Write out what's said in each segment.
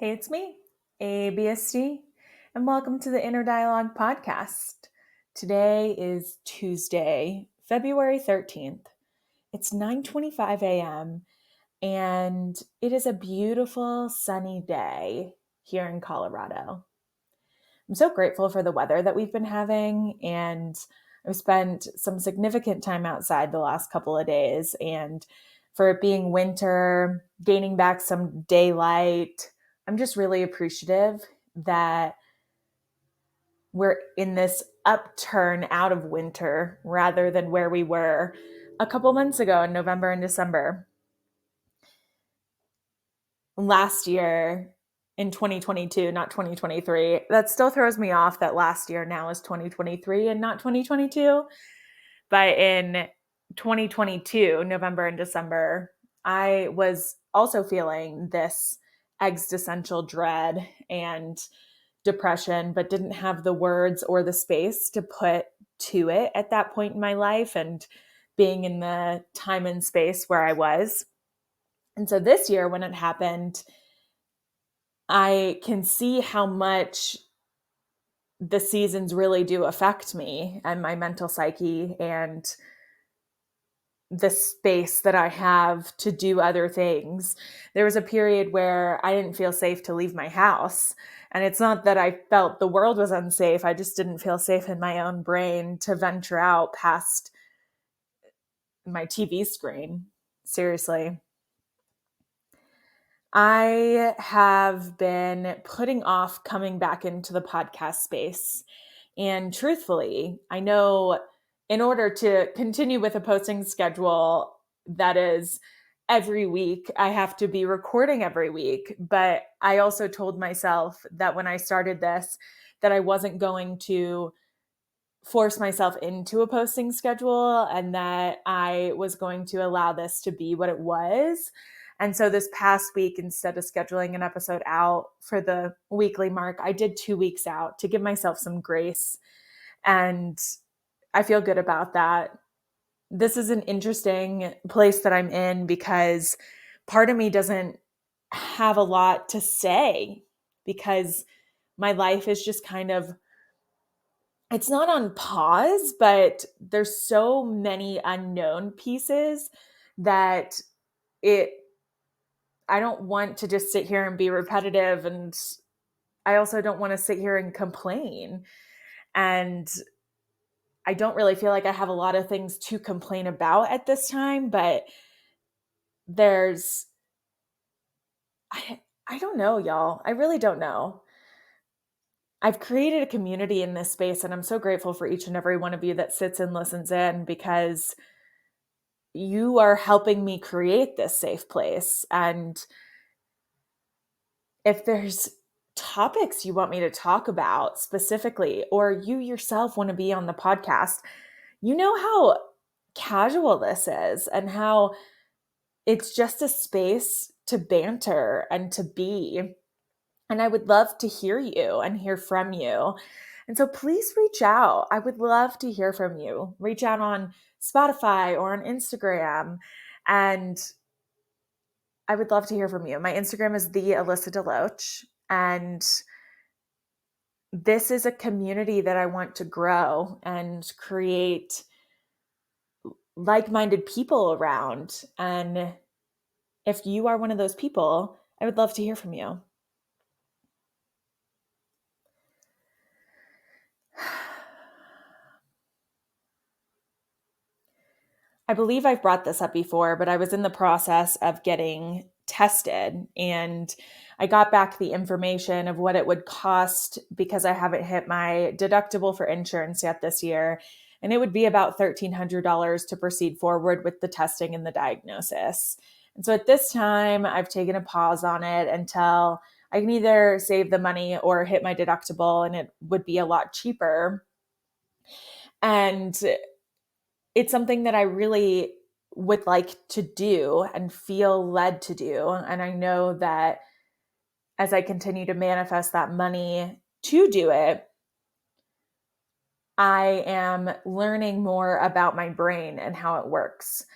Hey, it's me, ABSD, and welcome to the Inner Dialogue podcast. Today is Tuesday, February 13th. It's 9:25 a.m. and it is a beautiful sunny day here in Colorado. I'm so grateful for the weather that we've been having, and I've spent some significant time outside the last couple of days, and for it being winter, gaining back some daylight, I'm just really appreciative that we're in this upturn out of winter rather than where we were a couple months ago in November and December. Last year in 2022, not 2023, that still throws me off that last year now is 2023 and not 2022. But in 2022, November and December, I was also feeling this existential dread and depression, but didn't have the words or the space to put to it at that point in my life and being in the time and space where I was. And so this year, when it happened, I can see how much the seasons really do affect me and my mental psyche and the space that I have to do other things. There was a period where I didn't feel safe to leave my house. And it's not that I felt the world was unsafe. I just didn't feel safe in my own brain to venture out past my TV screen. Seriously. I have been putting off coming back into the podcast space. And truthfully, I know in order to continue with a posting schedule that is every week, I have to be recording every week. But I also told myself that when I started this, that I wasn't going to force myself into a posting schedule and that I was going to allow this to be what it was. And so this past week, instead of scheduling an episode out for the weekly mark, I did 2 weeks out to give myself some grace. And I feel good about that. This is an interesting place that I'm in because part of me doesn't have a lot to say because my life is just kind of, it's not on pause, but there's so many unknown pieces that it I don't want to just sit here and be repetitive, and I also don't want to sit here and complain. And I don't really feel like I have a lot of things to complain about at this time, but there's I don't know, y'all. I really don't know. I've created a community in this space, and I'm so grateful for each and every one of you that sits and listens in because you are helping me create this safe place. And if there's topics you want me to talk about specifically, or you yourself want to be on the podcast, you know how casual this is and how it's just a space to banter and to be. And I would love to hear you and hear from you. And so please reach out. I would love to hear from you. Reach out on Spotify or on Instagram. And I would love to hear from you. My Instagram is the Alyssa Deloach. And this is a community that I want to grow and create like-minded people around. And if you are one of those people, I would love to hear from you. I believe I've brought this up before, but I was in the process of getting tested and I got back the information of what it would cost because I haven't hit my deductible for insurance yet this year. And it would be about $1,300 to proceed forward with the testing and the diagnosis. And so at this time, I've taken a pause on it until I can either save the money or hit my deductible, and it would be a lot cheaper. And it's something that I really would like to do and feel led to do. And I know that as I continue to manifest that money to do it, I am learning more about my brain and how it works.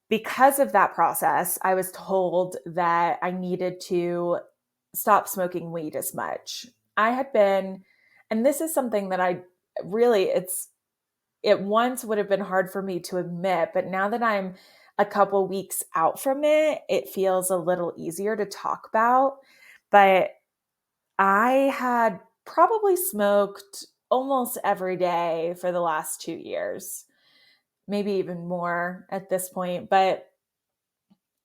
Because of that process, I was told that I needed to stop smoking weed as much. I had been, and this is something that I really, it once would have been hard for me to admit, but now that I'm a couple weeks out from it, it feels a little easier to talk about. But I had probably smoked almost every day for the last 2 years, maybe even more at this point. But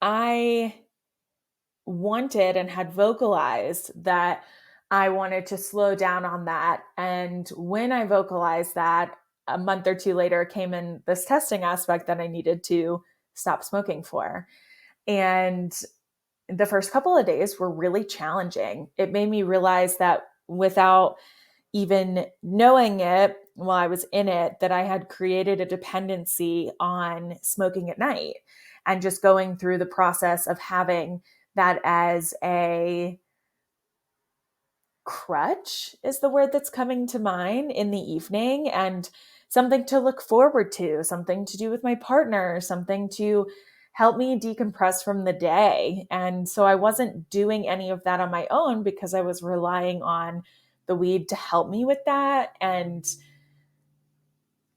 I wanted and had vocalized that I wanted to slow down on that. And when I vocalized that, a month or two later came in this testing aspect that I needed to stop smoking for. And the first couple of days were really challenging. It made me realize that without even knowing it while I was in it, that I had created a dependency on smoking at night and just going through the process of having that as a crutch is the word that's coming to mind in the evening, and something to look forward to, something to do with my partner, something to help me decompress from the day. And so I wasn't doing any of that on my own because I was relying on the weed to help me with that. And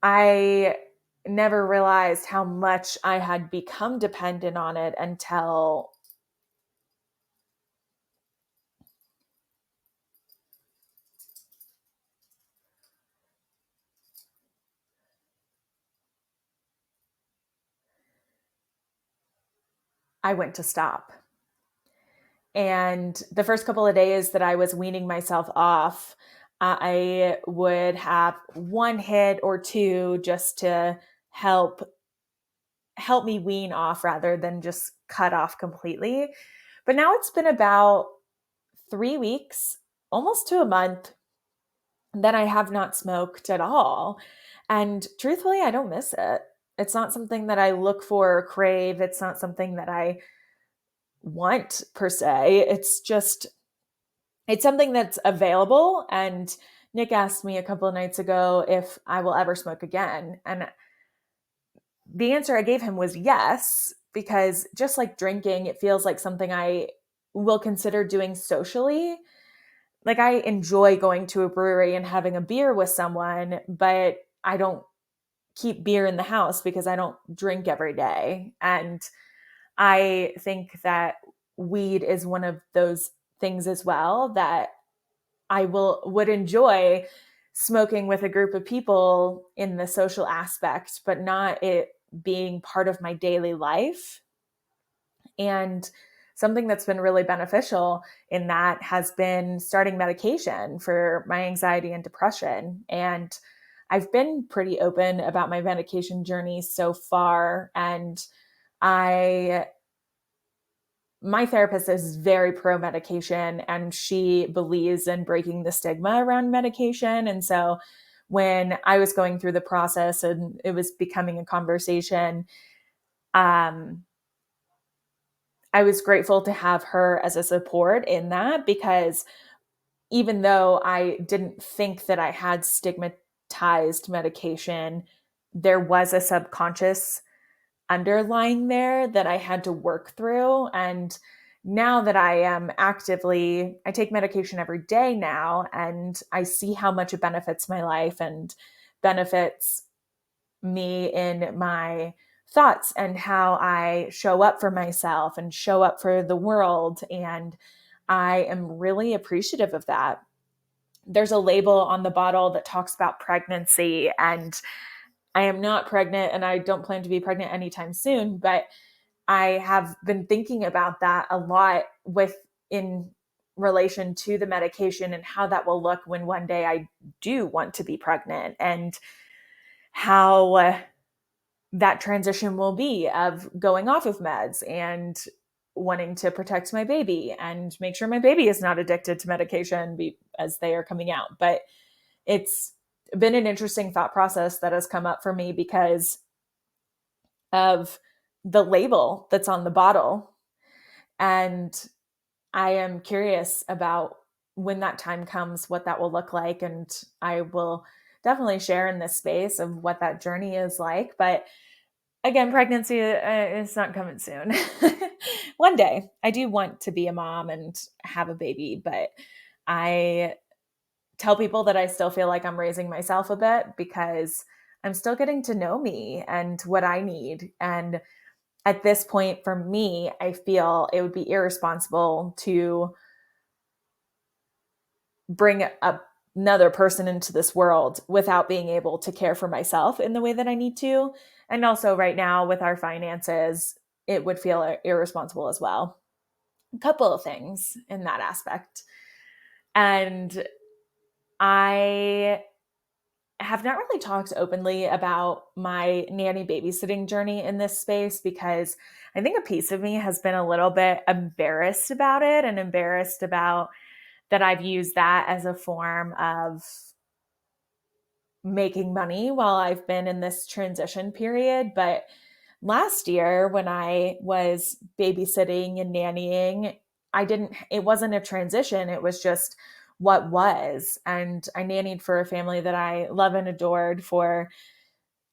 I never realized how much I had become dependent on it until I went to stop. And the first couple of days that I was weaning myself off, I would have one hit or two just to help me wean off rather than just cut off completely. But now it's been about 3 weeks, almost to a month, that I have not smoked at all. And truthfully, I don't miss it. It's not something that I look for or crave. It's not something that I want per se. It's something that's available. And Nick asked me a couple of nights ago if I will ever smoke again. And the answer I gave him was yes, because just like drinking, it feels like something I will consider doing socially. Like I enjoy going to a brewery and having a beer with someone, but I don't keep beer in the house because I don't drink every day. And I think that weed is one of those things as well that I would enjoy smoking with a group of people in the social aspect, but not it being part of my daily life. And something that's been really beneficial in that has been starting medication for my anxiety and depression. And I've been pretty open about my medication journey so far. And I my therapist is very pro medication and she believes in breaking the stigma around medication. And so when I was going through the process and it was becoming a conversation, um, I was grateful to have her as a support in that, because even though I didn't think that I had stigmatized medication, there was a subconscious underlying there that I had to work through. And now that I take medication every day now, and I see how much it benefits my life and benefits me in my thoughts and how I show up for myself and show up for the world. And I am really appreciative of that. There's a label on the bottle that talks about pregnancy, and I am not pregnant and I don't plan to be pregnant anytime soon, but I have been thinking about that a lot in relation to the medication and how that will look when one day I do want to be pregnant, and how that transition will be of going off of meds and wanting to protect my baby and make sure my baby is not addicted to medication as they are coming out. But it's been an interesting thought process that has come up for me because of the label that's on the bottle. And I am curious about when that time comes, what that will look like. And I will definitely share in this space of what that journey is like. But again, pregnancy is not coming soon. One day, I do want to be a mom and have a baby, but I tell people that I still feel like I'm raising myself a bit because I'm still getting to know me and what I need. And at this point, for me, I feel it would be irresponsible to bring another person into this world without being able to care for myself in the way that I need to. And also, right now, with our finances, it would feel irresponsible as well. A couple of things in that aspect. And I have not really talked openly about my nanny babysitting journey in this space because I think a piece of me has been a little bit embarrassed about it and embarrassed about that I've used that as a form of making money while I've been in this transition period. But last year, when I was babysitting and nannying, it wasn't a transition. It was just what was. And I nannied for a family that I love and adored for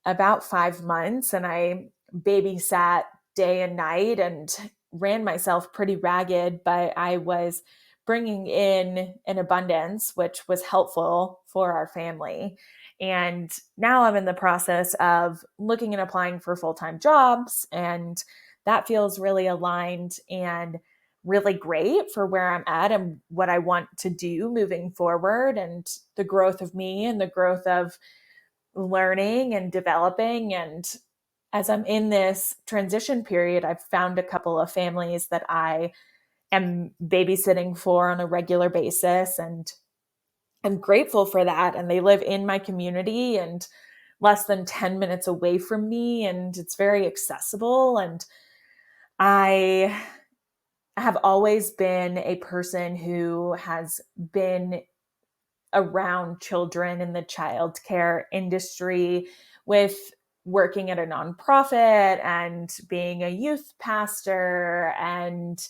about 5 months. And I babysat day and night and ran myself pretty ragged, but I was bringing in an abundance, which was helpful for our family. And now I'm in the process of looking and applying for full time jobs. And that feels really aligned and really great for where I'm at and what I want to do moving forward and the growth of me and the growth of learning and developing. And as I'm in this transition period, I've found a couple of families that I am babysitting for on a regular basis. And I'm grateful for that. And they live in my community and less than 10 minutes away from me. And it's very accessible. And I have always been a person who has been around children in the childcare industry with working at a nonprofit and being a youth pastor and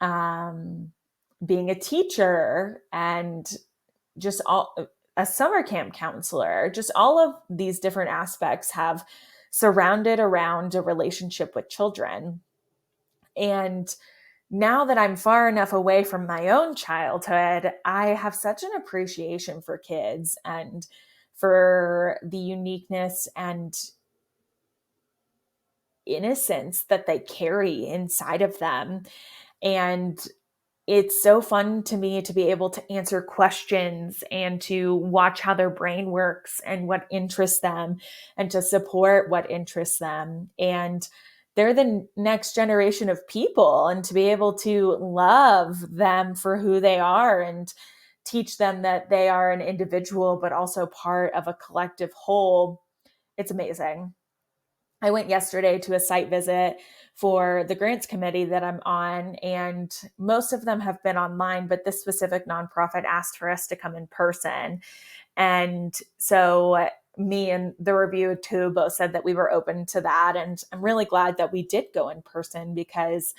um, being a teacher and just all a summer camp counselor. Just all of these different aspects have surrounded around a relationship with children. And now that I'm far enough away from my own childhood, I have such an appreciation for kids and for the uniqueness and innocence that they carry inside of them. And it's so fun to me to be able to answer questions and to watch how their brain works and what interests them and to support what interests them. And they're the next generation of people, and to be able to love them for who they are and teach them that they are an individual, but also part of a collective whole. It's amazing. I went yesterday to a site visit for the grants committee that I'm on, and most of them have been online, but this specific nonprofit asked for us to come in person. And so me and the review too both said that we were open to that. And I'm really glad that we did go in person because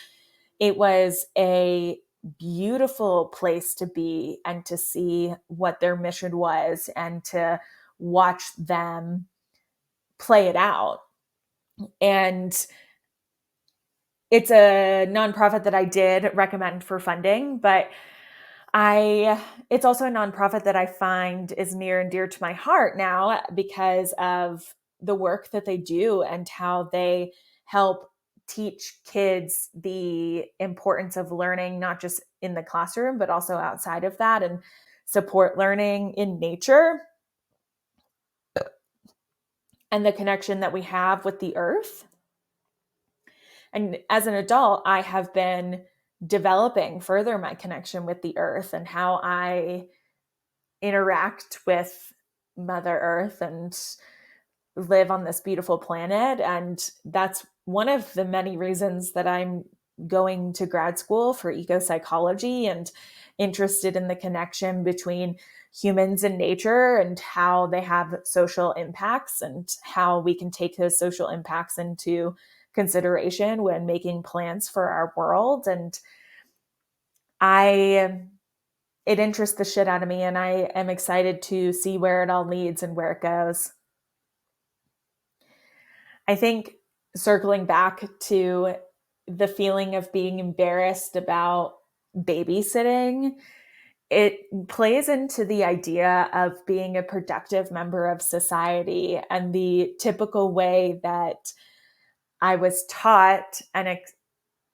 it was a beautiful place to be and to see what their mission was and to watch them play it out. And it's a nonprofit that I did recommend for funding, but I it's also a nonprofit that I find is near and dear to my heart now because of the work that they do and how they help teach kids the importance of learning, not just in the classroom, but also outside of that, and support learning in nature and the connection that we have with the earth. And as an adult, I have been developing further my connection with the earth and how I interact with Mother Earth and live on this beautiful planet. And that's one of the many reasons that I'm going to grad school for eco psychology and interested in the connection between humans and nature and how they have social impacts and how we can take those social impacts into consideration when making plans for our world. And I it interests the shit out of me, and I am excited to see where it all leads and where it goes. I think circling back to the feeling of being embarrassed about babysitting, it plays into the idea of being a productive member of society and the typical way that I was taught and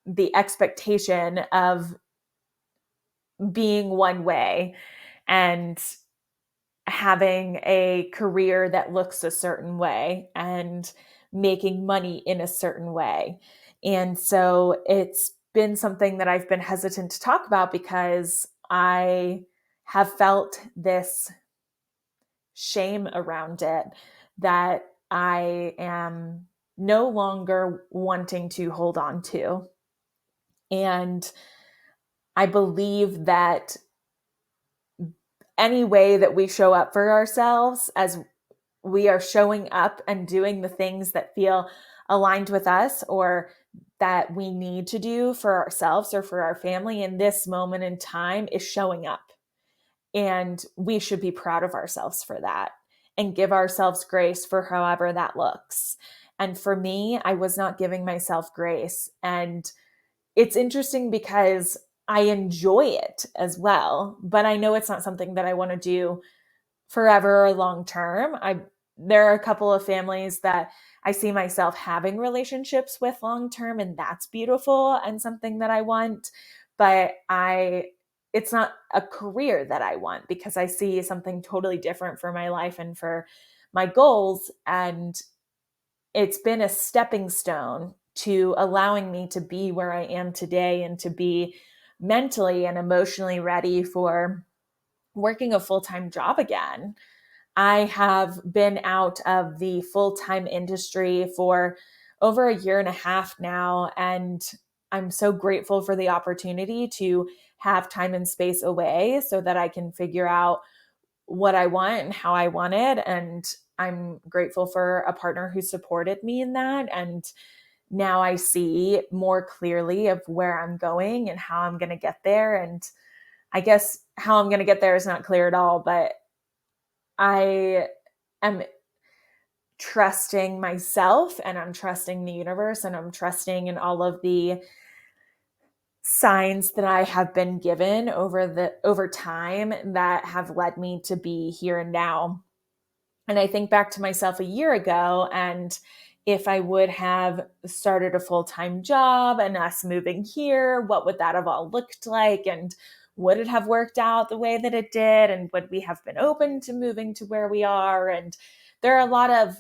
the expectation of being one way and having a career that looks a certain way and making money in a certain way. And so it's been something that I've been hesitant to talk about because I have felt this shame around it that I am no longer wanting to hold on to. And I believe that any way that we show up for ourselves, as we are showing up and doing the things that feel aligned with us or that we need to do for ourselves or for our family in this moment in time, is showing up. And we should be proud of ourselves for that and give ourselves grace for however that looks. And for me, I was not giving myself grace. And it's interesting because I enjoy it as well, but I know it's not something that I want to do forever or long term. There are a couple of families that I see myself having relationships with long term, and that's beautiful and something that I want. But it's not a career that I want because I see something totally different for my life and for my goals. And it's been a stepping stone to allowing me to be where I am today and to be mentally and emotionally ready for working a full-time job again. I have been out of the full-time industry for over a year and a half now, and I'm so grateful for the opportunity to have time and space away so that I can figure out what I want and how I want it. And I'm grateful for a partner who supported me in that. And now I see more clearly of where I'm going and how I'm going to get there. And I guess how I'm going to get there is not clear at all, but I am trusting myself and I'm trusting the universe and I'm trusting in all of the signs that I have been given over time that have led me to be here and now. And I think back to myself a year ago, and if I would have started a full-time job and us moving here, what would that have all looked like? And would it have worked out the way that it did? And would we have been open to moving to where we are? And there are a lot of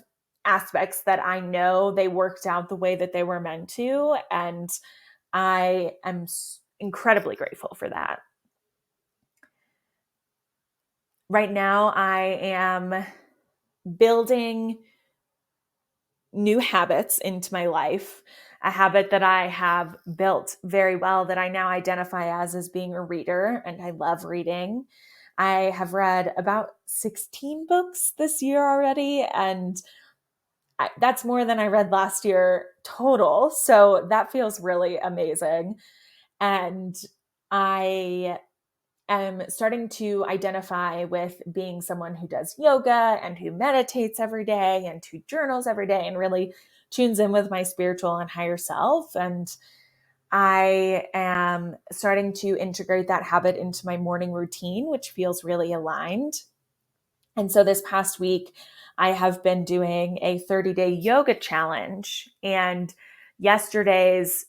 aspects that I know they worked out the way that they were meant to. And I am incredibly grateful for that. Right now, I am building new habits into my life. A habit that I have built very well that I now identify as being a reader, and I love reading. I have read about 16 books this year already, and that's more than I read last year total. So that feels really amazing. And I am starting to identify with being someone who does yoga and who meditates every day and who journals every day and really tunes in with my spiritual and higher self. And I am starting to integrate that habit into my morning routine, which feels really aligned. And so this past week, I have been doing a 30-day yoga challenge. And yesterday's,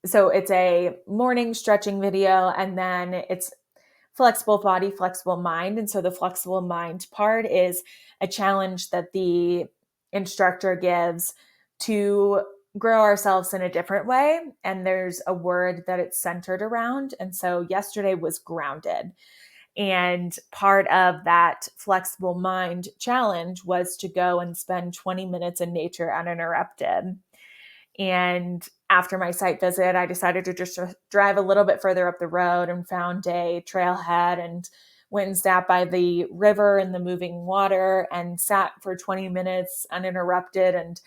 so it's a morning stretching video, and then it's flexible body, flexible mind. And so the flexible mind part is a challenge that the instructor gives to grow ourselves in a different way. And there's a word that it's centered around. And so yesterday was grounded. And part of that flexible mind challenge was to go and spend 20 minutes in nature uninterrupted. And after my site visit, I decided to just drive a little bit further up the road and found a trailhead and went and sat by the river and the moving water and sat for 20 minutes uninterrupted and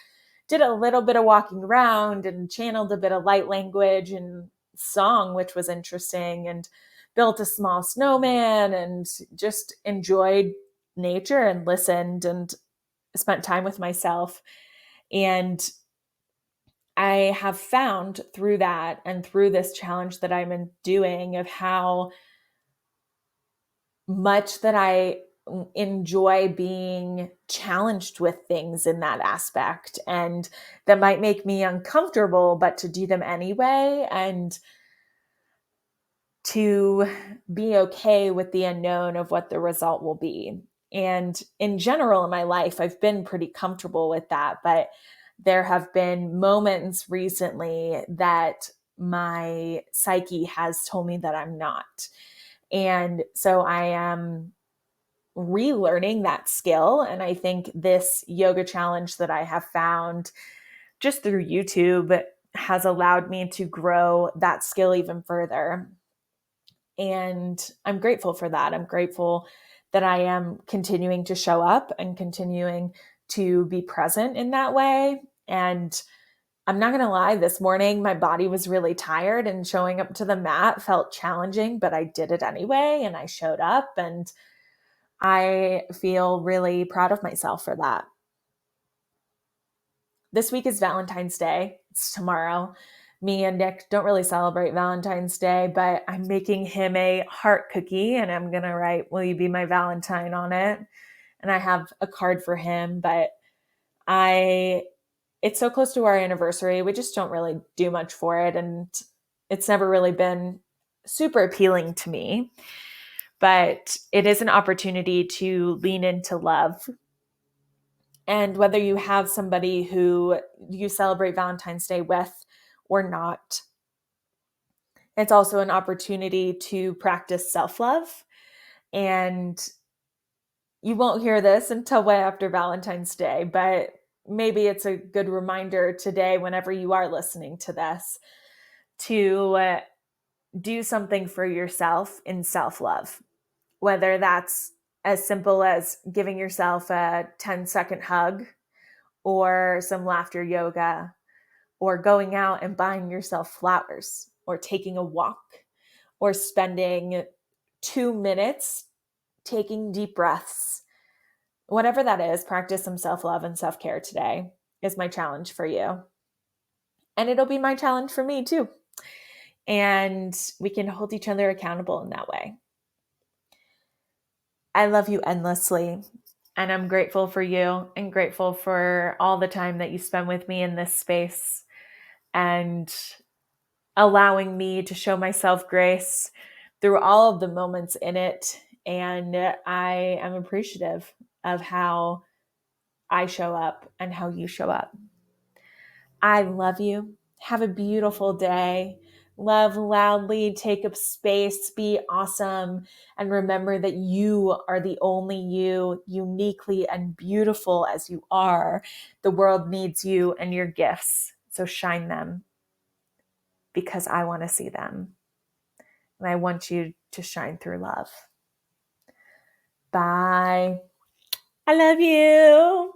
did a little bit of walking around and channeled a bit of light language and song, which was interesting, and built a small snowman and just enjoyed nature and listened and spent time with myself. And I have found through that and through this challenge that I'm doing of how much that I enjoy being challenged with things in that aspect, and that might make me uncomfortable, but to do them anyway, and to be okay with the unknown of what the result will be. And in general, in my life, I've been pretty comfortable with that. But there have been moments recently that my psyche has told me that I'm not. And so I am relearning that skill. And I think this yoga challenge that I have found just through YouTube has allowed me to grow that skill even further. And I'm grateful for that. I'm grateful that I am continuing to show up and continuing to be present in that way. And I'm not going to lie, this morning my body was really tired and showing up to the mat felt challenging, but I did it anyway and I showed up, and I feel really proud of myself for that. This week is Valentine's Day. It's tomorrow. Me and Nick don't really celebrate Valentine's Day, but I'm making him a heart cookie and I'm going to write, "Will you be my Valentine?" on it. And I have a card for him, but it's so close to our anniversary. We just don't really do much for it. And it's never really been super appealing to me, but it is an opportunity to lean into love. And whether you have somebody who you celebrate Valentine's Day with or not, it's also an opportunity to practice self-love. And you won't hear this until way after Valentine's Day, but maybe it's a good reminder today, whenever you are listening to this, to do something for yourself in self-love, whether that's as simple as giving yourself a 10-second hug or some laughter yoga, or going out and buying yourself flowers, or taking a walk, or spending 2 minutes taking deep breaths. Whatever that is, practice some self-love and self-care today is my challenge for you. And it'll be my challenge for me too. And we can hold each other accountable in that way. I love you endlessly. And I'm grateful for you and grateful for all the time that you spend with me in this space and allowing me to show myself grace through all of the moments in it. And I am appreciative of how I show up and how you show up. I love you. Have a beautiful day. Love loudly, take up space, be awesome, and remember that you are the only you, uniquely and beautiful as you are. The world needs you and your gifts, so shine them, because I want to see them. And I want you to shine through love. Bye. I love you.